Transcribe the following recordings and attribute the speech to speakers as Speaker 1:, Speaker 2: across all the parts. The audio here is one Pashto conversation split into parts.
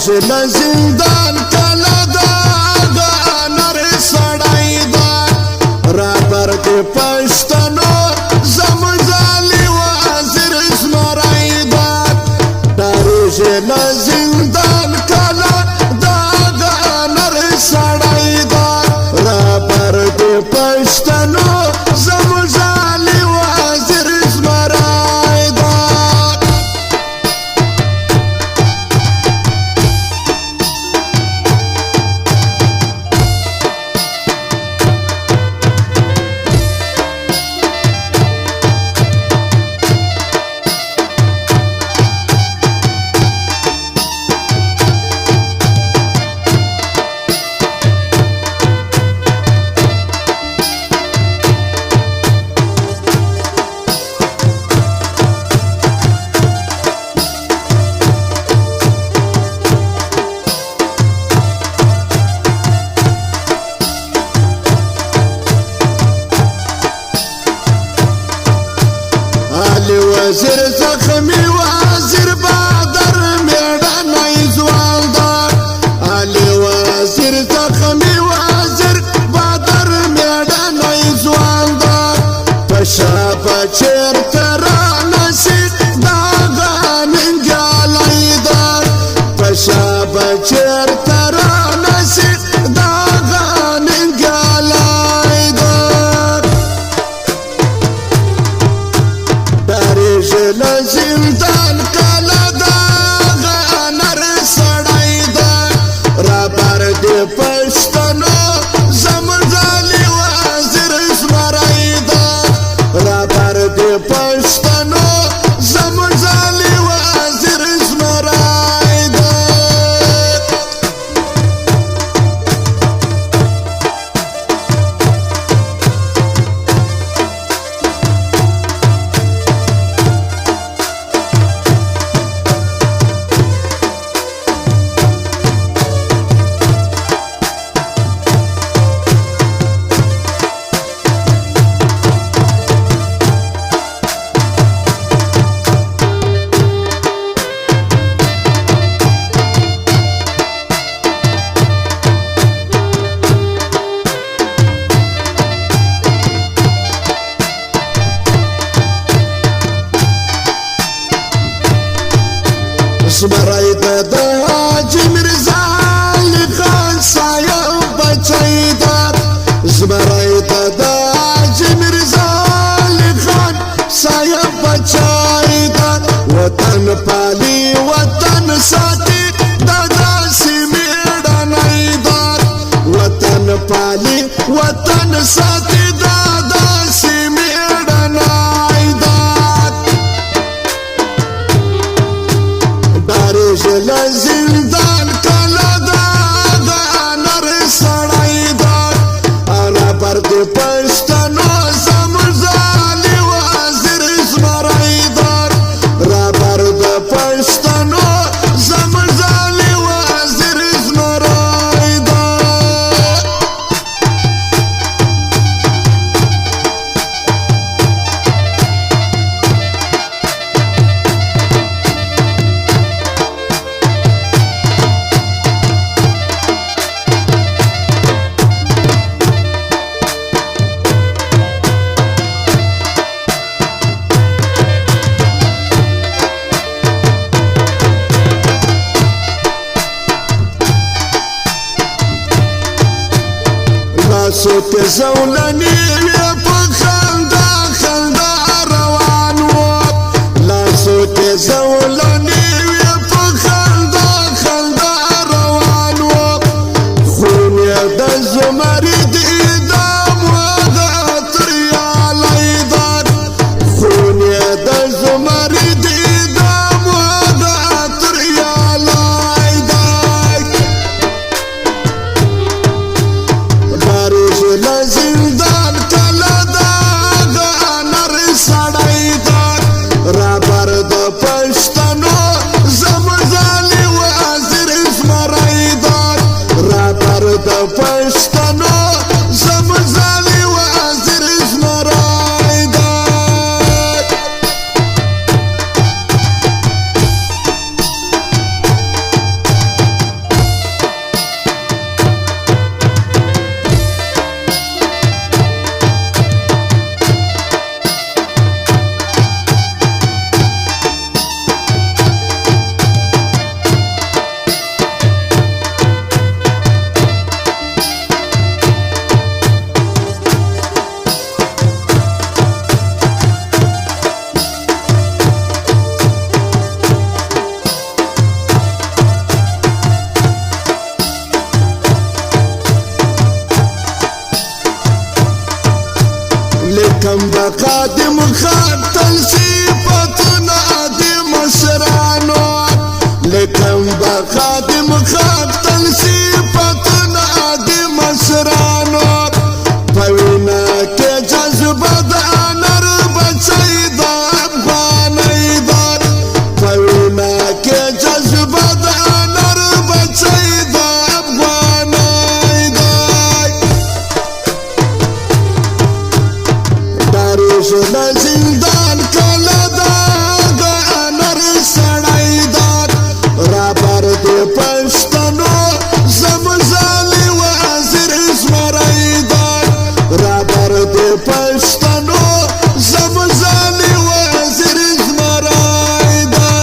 Speaker 1: ژله زندان کله دا نر سړی دا رابر د پښتنو زموږ ځالي وزیر زمری دا ژله زندان کله دا نر سړی دا رابر د پښتنو زموږ ځالي وزیر زمری دا وزیر زخمی وزیر بادر میړنی ځوان دا علي وزیر زخمی وزیر بادر میړنی ځوان دا پشا چیرته رانشي دا ننګیالی دا پشا چیرته رانشي دا ننګیالی دا ژله زندان کله دا نر سړی دا رابر د پښتنو زموږ ځالي وزیر زمری دا رابر د پښتنو زموږ ځالي وزیر زمری دا زمری د حاجي میرزا علي خان صاحب بچی دا زمری د حاجي میرزا علي خان صاحب بچی دا وطن پالي وطن ساتي دا داسې میړنی دا وطن پالي وطن ساتي دا داسې میړنی دا ژله زندان کله دا نر سړی دا رابر د پښتنو زموږ ځالي وزیر زمری دا رابر د پښتنو زموږ ځالي وزیر زمری دا لاسو کې زولنې وې په خندا خندا روان وو لاسو کې زولنې وې په خندا خندا روان وو خون یې د زمري د اعدام د تریالی دا خون یې د زمري د اعدام د تریالی دا ژله زندان خادم خاتل صفتنا دی مشرانو لیکن با خادم خاتل صفتنا دی مشرانو پوینا کے جذبہ دا نر بچائی دا افغانی دار پوینا کے جذبہ دا نر بچائی دا افغانی دار داروش دا زندان کلا دا دا نر سڑائی دار رابر دے پشتنو زمزالی وزیر اسمرائی دار رابر دے پشتنو زمزالی وزیر اسمرائی دار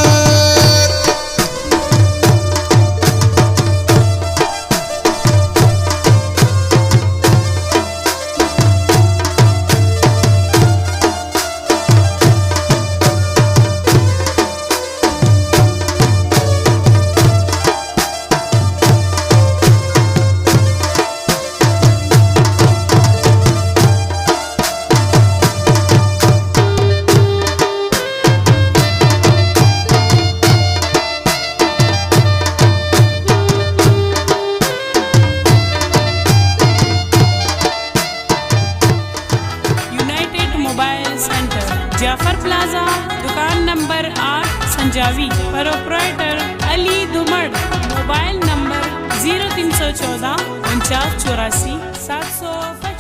Speaker 2: mobile centre Jafar प्लाजा दुकान नंबर 8 संजावी प्रोप्राइटर अली धुमड़ mobile number 0314 49 84 725।